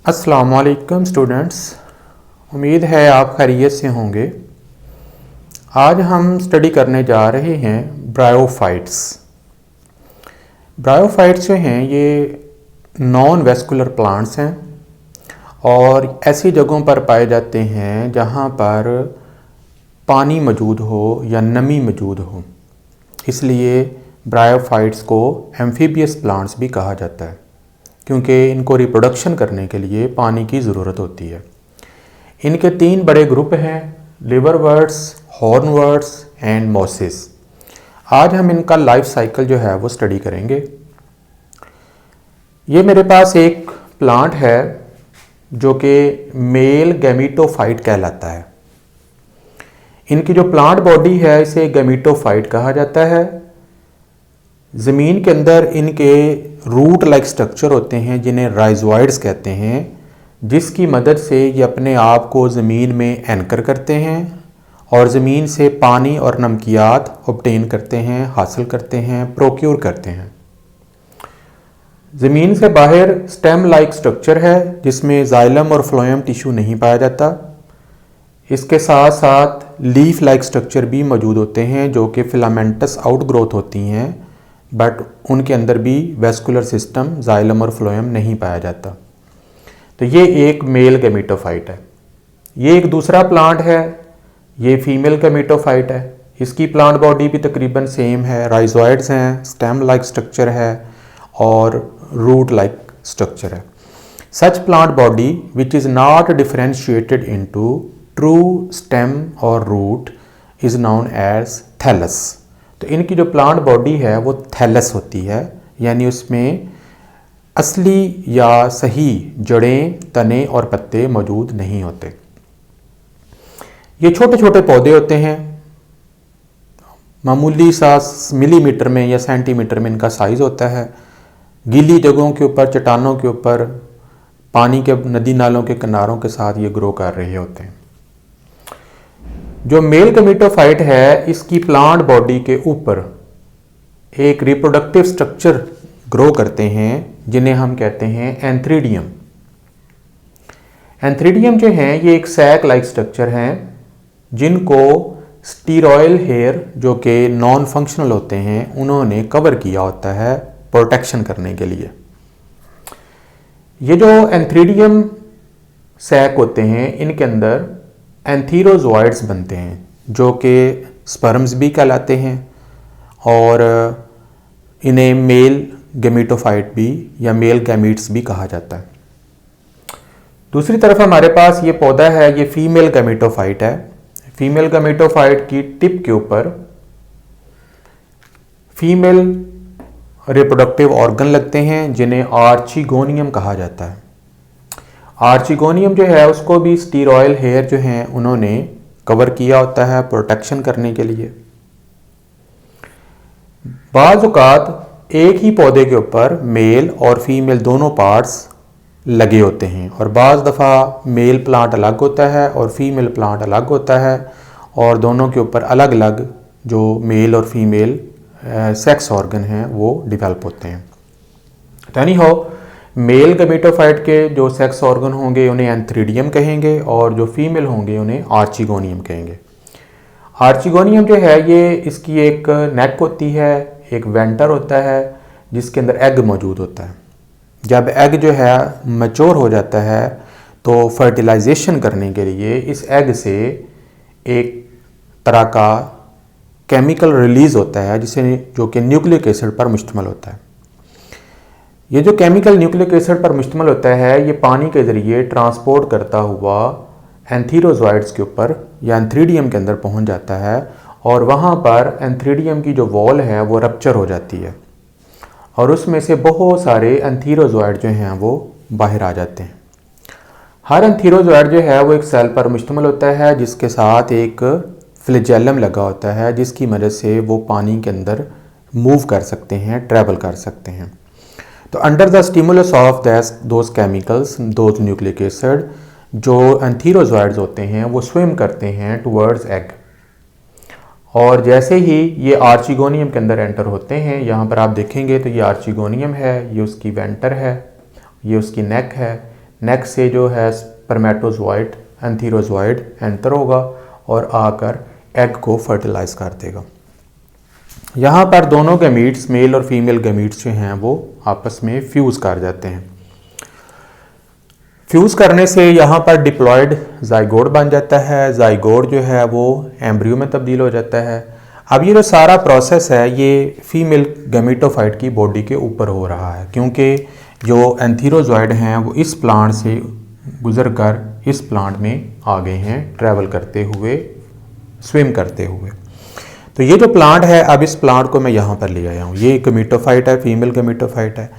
अस्सलामुअलैकुम स्टूडेंट्स, उम्मीद है आप खैरियत से होंगे। आज हम स्टडी करने जा रहे हैं ब्रायोफाइट्स। ब्रायोफाइट्स जो हैं ये नॉन वेस्कुलर प्लांट्स हैं और ऐसी जगहों पर पाए जाते हैं जहां पर पानी मौजूद हो या नमी मौजूद हो, इसलिए ब्रायोफाइट्स को एम्फीबियस प्लांट्स भी कहा जाता है क्योंकि इनको रिप्रोडक्शन करने के लिए पानी की ज़रूरत होती है। इनके 3 बड़े ग्रुप हैं, लिवरवर्ट्स, हॉर्नवर्ट्स एंड मॉसेस। आज हम इनका लाइफ साइकिल जो है वो स्टडी करेंगे। ये मेरे पास एक प्लांट है जो कि मेल गैमीटोफाइट कहलाता है। इनकी जो प्लांट बॉडी है इसे गैमीटोफाइट कहा जाता है। ज़मीन के अंदर इनके रूट लाइक स्ट्रक्चर होते हैं जिन्हें राइजोइड्स कहते हैं, जिसकी मदद से ये अपने आप को ज़मीन में एंकर करते हैं और ज़मीन से पानी और नमकियात ऑब्टेन करते हैं, हासिल करते हैं, प्रोक्योर करते हैं। ज़मीन से बाहर स्टेम लाइक स्ट्रक्चर है जिसमें जाइलम और फ्लोएम टिश्यू नहीं पाया जाता। इसके साथ साथ लीफ लाइक स्ट्रक्चर भी मौजूद होते हैं जो कि फिलामेंटस आउटग्रोथ होती हैं, बट उनके अंदर भी वेस्कुलर सिस्टम, जाइलम और फ्लोएम नहीं पाया जाता। तो ये एक मेल गैमीटोफाइट है। ये एक दूसरा प्लांट है, ये फीमेल गैमीटोफाइट है। इसकी प्लांट बॉडी भी तकरीबन सेम है, राइजोइड्स हैं, स्टेम लाइक स्ट्रक्चर है और रूट लाइक स्ट्रक्चर है। Such plant body which is not differentiated into true stem और root is known as thallus. तो इनकी जो प्लांट बॉडी है वो थैलस होती है, यानी उसमें असली या सही जड़ें, तने और पत्ते मौजूद नहीं होते। ये छोटे छोटे पौधे होते हैं, मामूली सा मिलीमीटर में या सेंटीमीटर में इनका साइज़ होता है। गीली जगहों के ऊपर, चट्टानों के ऊपर, पानी के नदी नालों के किनारों के साथ ये ग्रो कर रहे होते हैं। जो मेल गैमीटोफाइट है इसकी प्लांट बॉडी के ऊपर एक रिप्रोडक्टिव स्ट्रक्चर ग्रो करते हैं जिन्हें हम कहते हैं एंथ्रीडियम। एंथ्रीडियम जो है ये एक सैक लाइक स्ट्रक्चर हैं जिनको स्टीरॉयल हेयर जो कि नॉन फंक्शनल होते हैं उन्होंने कवर किया होता है प्रोटेक्शन करने के लिए। ये जो एंथ्रीडियम सैक होते हैं इनके अंदर एंथीरोजोइड्स बनते हैं जो कि स्पर्म्स भी कहलाते हैं और इन्हें मेल गैमीटोफाइट भी या मेल गैमीट्स भी कहा जाता है। दूसरी तरफ हमारे पास ये पौधा है, ये फीमेल गैमीटोफाइट है। फीमेल गैमीटोफाइट की टिप के ऊपर फीमेल रिप्रोडक्टिव ऑर्गन लगते हैं जिन्हें आर्चिगोनियम कहा जाता है। आर्चिगोनियम जो है उसको भी स्टीरॉयल हेयर जो हैं उन्होंने कवर किया होता है प्रोटेक्शन करने के लिए। बाज़ औक़ात एक ही पौधे के ऊपर मेल और फीमेल दोनों पार्ट्स लगे होते हैं और बाज़ दफ़ा मेल प्लांट अलग होता है और फीमेल प्लांट अलग होता है और दोनों के ऊपर अलग अलग जो मेल और फीमेल सेक्स ऑर्गन हैं वो डिवेल्प होते हैं। तो एनी हाउ मेल गैमीटोफाइट के जो सेक्स ऑर्गन होंगे उन्हें एंथ्रीडियम कहेंगे और जो फीमेल होंगे उन्हें आर्चिगोनियम कहेंगे। आर्चिगोनियम जो है ये इसकी एक नेक होती है, एक वेंटर होता है जिसके अंदर एग मौजूद होता है। जब एग जो है मैच्योर हो जाता है तो फर्टिलाइजेशन करने के लिए इस एग से एक तरह का केमिकल रिलीज़ होता है जिसे जो कि न्यूक्लिक एसिड पर मुश्तमिल होता है। ये जो केमिकल न्यूक्लिक एसिड पर मुश्तमिल होता है ये पानी के ज़रिए ट्रांसपोर्ट करता हुआ एंथीरोजोइड्स के ऊपर या एंथ्रीडियम के अंदर पहुंच जाता है और वहाँ पर एंथ्रीडियम की जो वॉल है वो रप्चर हो जाती है और उसमें से बहुत सारे एंथीरोजोइड जो हैं वो बाहर आ जाते हैं। हर एंथीरोजोइड जो है वो एक सेल पर मुश्तमिल होता है जिसके साथ एक फ्लैजेलम लगा होता है जिसकी मदद से वो पानी के अंदर मूव कर सकते हैं, ट्रैवल कर सकते हैं। तो under the stimulus of those chemicals, those nucleic acid, जो एंथीरोजोइड्स होते हैं वो स्विम करते हैं टुवर्ड्स एग और जैसे ही ये आर्चिगोनियम के अंदर एंटर होते हैं, यहाँ पर आप देखेंगे तो ये आर्चिगोनियम है, ये उसकी वेंटर है, ये उसकी नेक है। नेक्स्ट से जो है स्पर्मेटोजोइड एंथीरोजोइड एंटर होगा और आकर एग को फर्टिलाइज कर देगा। यहाँ पर दोनों गैमीट्स मेल और फीमेल गैमीट्स जो हैं वो आपस में फ्यूज़ कर जाते हैं। फ्यूज़ करने से यहाँ पर डिप्लॉयड जाइगोट बन जाता है। जाइगोट जो है वो एम्ब्रियो में तब्दील हो जाता है। अब ये जो सारा प्रोसेस है ये फीमेल गैमेटोफाइट की बॉडी के ऊपर हो रहा है, क्योंकि जो एंथीरोजॉइड हैं वो इस प्लांट से गुजर कर इस प्लांट में आ गए हैं, ट्रैवल करते हुए, स्विम करते हुए। तो ये जो प्लांट है, अब इस प्लांट को मैं यहाँ पर ले आया हूँ। ये गैमेटोफाइट है, फीमेल गैमेटोफाइट है।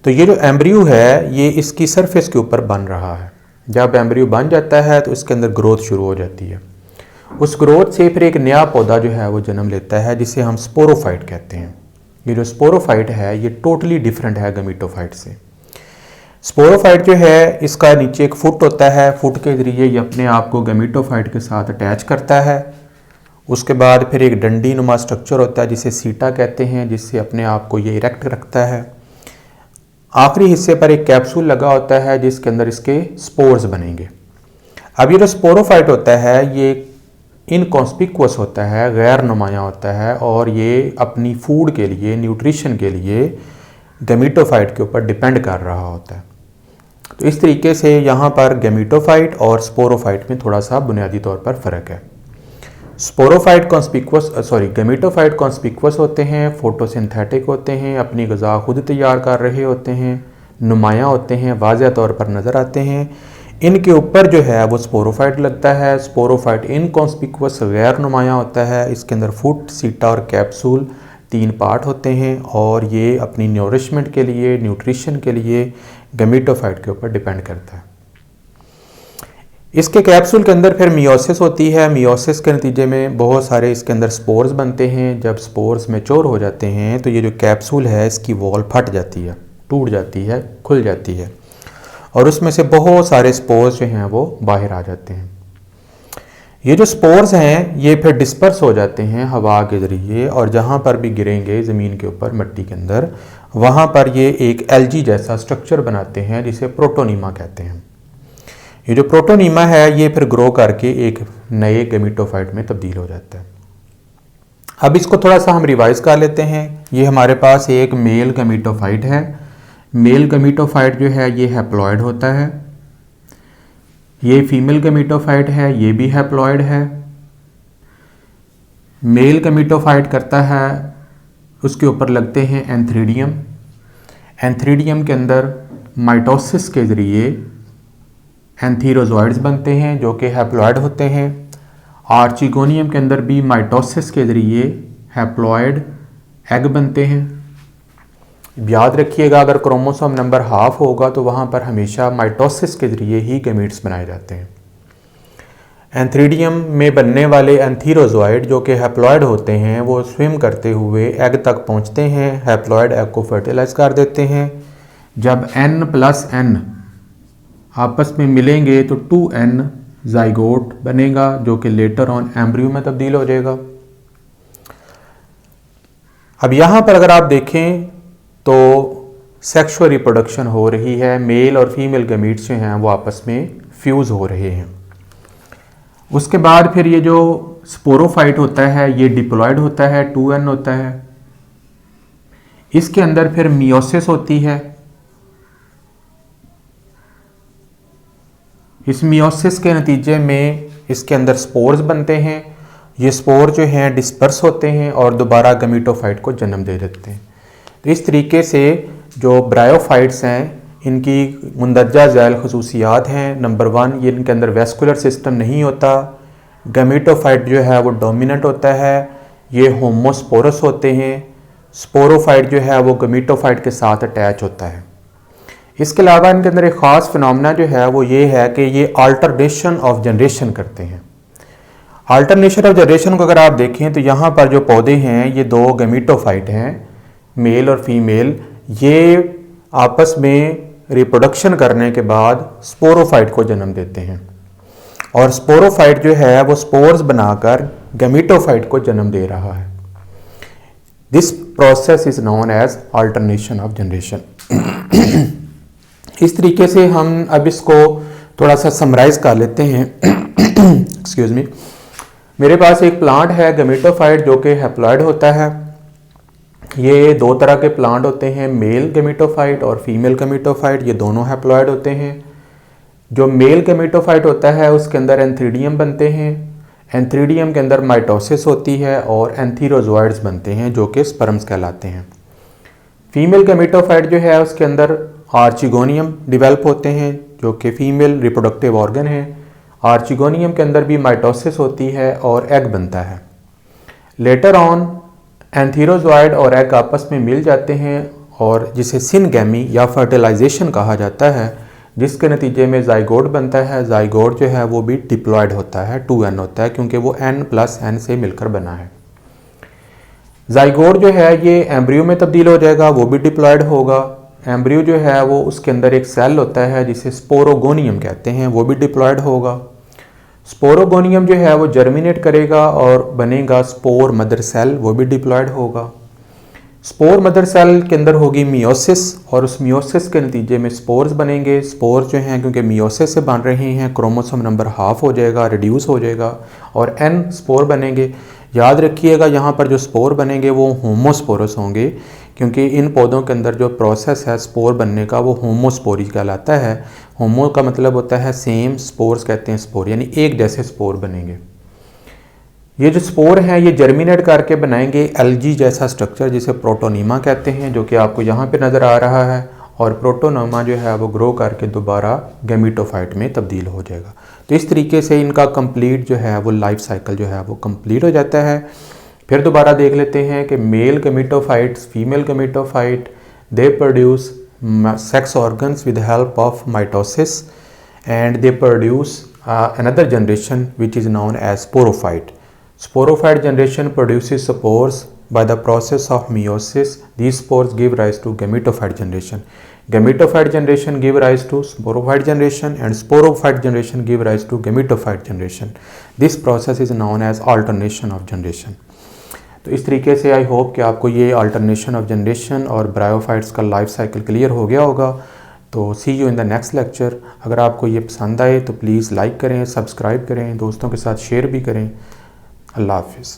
तो ये जो एम्ब्रियो है ये इसकी सरफेस के ऊपर बन रहा है। जब एम्ब्रियो बन जाता है तो इसके अंदर ग्रोथ शुरू हो जाती है। उस ग्रोथ से फिर एक नया पौधा जो है वो जन्म लेता है, जिसे हम स्पोरोफाइट कहते हैं। ये जो स्पोरोफाइट है ये टोटली डिफरेंट है गैमेटोफाइट से। स्पोरोफाइट जो है इसका नीचे एक फुट होता है, फुट के जरिए ये अपने आप को गैमेटोफाइट के साथ अटैच करता है। उसके बाद फिर एक डंडी नुमा स्ट्रक्चर होता है जिसे सीटा कहते हैं, जिससे अपने आप को ये इरेक्ट रखता है। आखिरी हिस्से पर एक कैप्सूल लगा होता है जिसके अंदर इसके स्पोर्स बनेंगे। अब ये जो स्पोरोफाइट होता है ये इनकॉन्स्पिक्वस होता है, गैर नुमाया होता है, और ये अपनी फूड के लिए, न्यूट्रिशन के लिए गैमेटोफाइट के ऊपर डिपेंड कर रहा होता है। तो इस तरीके से यहाँ पर गैमेटोफाइट और स्पोरोफाइट में थोड़ा सा बुनियादी तौर पर फ़र्क है। स्पोरोफाइट गैमेटोफाइट कॉन्स्पिक्वस होते हैं, फोटोसिंथेटिक होते हैं, अपनी ग़िज़ा खुद तैयार कर रहे होते हैं, नुमाया होते हैं, वाज़ह तौर पर नज़र आते हैं। इनके ऊपर जो है वो स्पोरोफाइट लगता है। स्पोरोफाइट इनकॉन्स्पिक्वस गैर नुमाया होता है। इसके अंदर फुट, सीटा और कैप्सूल 3 पार्ट होते हैं, और ये अपनी नरिशमेंट के लिए, न्यूट्रिशन के लिए गैमेटोफाइट के ऊपर डिपेंड करता है। इसके कैप्सूल के अंदर फिर मियोसिस होती है। मियोसिस के नतीजे में बहुत सारे इसके अंदर स्पोर्स बनते हैं। जब स्पोर्स मैच्योर हो जाते हैं तो ये जो कैप्सूल है इसकी वॉल फट जाती है, टूट जाती है, खुल जाती है, और उसमें से बहुत सारे स्पोर्स जो हैं वो बाहर आ जाते हैं। ये जो स्पोर्स हैं ये फिर डिस्पर्स हो जाते हैं हवा के ज़रिए, और जहाँ पर भी गिरेंगे ज़मीन के ऊपर, मिट्टी के अंदर, वहाँ पर ये एक एल्गी जैसा स्ट्रक्चर बनाते हैं जिसे प्रोटोनीमा कहते हैं। ये जो प्रोटोनीमा है ये फिर ग्रो करके एक नए गैमेटोफाइट में तब्दील हो जाता है। अब इसको थोड़ा सा हम रिवाइज कर लेते हैं। ये हमारे पास एक मेल गैमेटोफाइट है। मेल गैमेटोफाइट जो है ये हैप्लॉइड होता है। ये फीमेल गैमेटोफाइट है, ये भी हैप्लॉइड है। मेल गैमेटोफाइट करता है, उसके ऊपर लगते हैं एंथ्रीडियम। एंथ्रीडियम के अंदर माइटोसिस के ज़रिए एंथीरोजॉइड्स बनते हैं जो कि हैप्लॉइड होते हैं। आर्चिगोनियम के अंदर भी माइटोसिस के ज़रिए हैप्लॉइड एग बनते हैं। याद रखिएगा, अगर क्रोमोसोम नंबर हाफ होगा तो वहाँ पर हमेशा माइटोसिस के ज़रिए ही गैमीट्स बनाए जाते हैं। एंथ्रीडियम में बनने वाले एंथीरोजॉइड जो कि हैप्लॉइड होते हैं वो स्विम करते हुए एग तक पहुँचते हैं, हैप्लॉइड एग को फर्टिलाइज कर देते हैं। जब n+n आपस में मिलेंगे तो 2n जाइगोट बनेगा जो कि लेटर ऑन एम्ब्रियो में तब्दील हो जाएगा। अब यहाँ पर अगर आप देखें तो सेक्सुअल रिप्रोडक्शन हो रही है। मेल और फीमेल गैमीट्स जो हैं वो आपस में फ्यूज़ हो रहे हैं। उसके बाद फिर ये जो स्पोरोफाइट होता है ये डिप्लॉयड होता है, 2n होता है। इसके अंदर फिर मियोसिस होती है। इस मियोसिस के नतीजे में इसके अंदर स्पोर्स बनते हैं। ये स्पोर जो हैं डिस्पर्स होते हैं और दोबारा गैमेटोफाइट को जन्म दे देते हैं। तो इस तरीके से जो ब्रायोफाइट्स हैं इनकी मुंदरजा झैल खसूसियात हैं। नंबर 1, ये इनके अंदर वेस्कुलर सिस्टम नहीं होता। गैमेटोफाइट जो है वो डोमिनेंट होता है। ये होमोस्पोरस होते हैं। स्पोरोफाइट जो है वो गैमेटोफाइट के साथ अटैच होता है। इसके अलावा इनके अंदर एक ख़ास फिनोमेना जो है वो ये है कि ये अल्टरनेशन ऑफ जनरेशन करते हैं। अल्टरनेशन ऑफ जनरेशन को अगर आप देखें तो यहाँ पर जो पौधे हैं ये 2 गैमेटोफाइट हैं, मेल और फीमेल। ये आपस में रिप्रोडक्शन करने के बाद स्पोरोफाइट को जन्म देते हैं, और स्पोरोफाइट जो है वो स्पोर्स बनाकर गैमेटोफाइट को जन्म दे रहा है। This process is known as alternation of generation. इस तरीके से हम अब इसको थोड़ा सा समराइज़ कर लेते हैं। Excuse me. मेरे पास एक प्लांट है गैमेटोफाइट जो कि हैप्लॉइड होता है। ये दो तरह के प्लांट होते हैं, मेल गैमेटोफाइट और फीमेल गैमेटोफाइट, ये दोनों हैप्लॉइड होते हैं। जो मेल गैमेटोफाइट होता है उसके अंदर एंथ्रीडियम बनते हैं, एंथ्रीडियम के अंदर माइटोसिस होती है और एंथीरोजॉइड्स बनते हैं जो कि स्पर्म्स कहलाते हैं। फीमेल गैमेटोफाइट जो है उसके अंदर आर्चिगोनियम डेवलप होते हैं जो कि फीमेल रिप्रोडक्टिव ऑर्गन है। आर्चिगोनियम के अंदर भी माइटोसिस होती है और एग बनता है। लेटर ऑन एंथीरोजॉइड और एग आपस में मिल जाते हैं और जिसे सिनगैमी या फर्टिलाइजेशन कहा जाता है, जिसके नतीजे में जाइगोट बनता है। जाइगोट जो है वो भी डिप्लॉयड होता है, 2n होता है क्योंकि वो n+n से मिलकर बना है। जाइगोट जो है ये एम्ब्रियो में तब्दील हो जाएगा, वो भी डिप्लॉयड होगा। एम्ब्रियो जो है वो उसके अंदर एक सेल होता है जिसे स्पोरोगोनियम कहते हैं, वो भी डिप्लॉयड होगा। स्पोरोगोनियम जो है वो जर्मिनेट करेगा और बनेगा स्पोर मदर सेल, वो भी डिप्लॉयड होगा। स्पोर मदर सेल के अंदर होगी मियोसिस और उस मियोसिस के नतीजे में स्पोर्स बनेंगे। स्पोर्स जो हैं क्योंकि मियोसिस से बन रहे हैं, क्रोमोसोम नंबर हाफ हो जाएगा, रिड्यूस हो जाएगा और n स्पोर बनेंगे। याद रखिएगा यहाँ पर जो स्पोर बनेंगे वो होमोस्पोरस होंगे क्योंकि इन पौधों के अंदर जो प्रोसेस है स्पोर बनने का वो होमोस्पोरी कहलाता है। होमो का मतलब होता है सेम, स्पोर्स कहते हैं स्पोर, यानी एक जैसे स्पोर बनेंगे। ये जो स्पोर हैं ये जर्मिनेट करके बनाएंगे एल्गी जैसा स्ट्रक्चर जिसे प्रोटोनीमा कहते हैं, जो कि आपको यहाँ पे नज़र आ रहा है। और प्रोटोनोमा जो है वो ग्रो करके दोबारा गैमेटोफाइट में तब्दील हो जाएगा। तो इस तरीके से इनका कंप्लीट जो है वो लाइफ साइकिल जो है वो कंप्लीट हो जाता है। फिर दोबारा देख लेते हैं कि male gametophytes, female gametophyte, they produce sex organs with help of mitosis and they produce another generation which is known as sporophyte. Sporophyte generation produces spores by the process of meiosis. These spores give rise to gametophyte generation. Gametophyte generation give rise to sporophyte generation and sporophyte generation give rise to gametophyte generation. This process is known as alternation of generation. तो इस तरीके से I hope कि आपको ये alternation of generation और bryophytes का life cycle clear हो गया होगा। तो see you in the next lecture. अगर आपको ये पसंद आए तो प्लीज़ लाइक करें, सब्सक्राइब करें, दोस्तों के साथ शेयर भी करें। अल्लाह हाफिज़।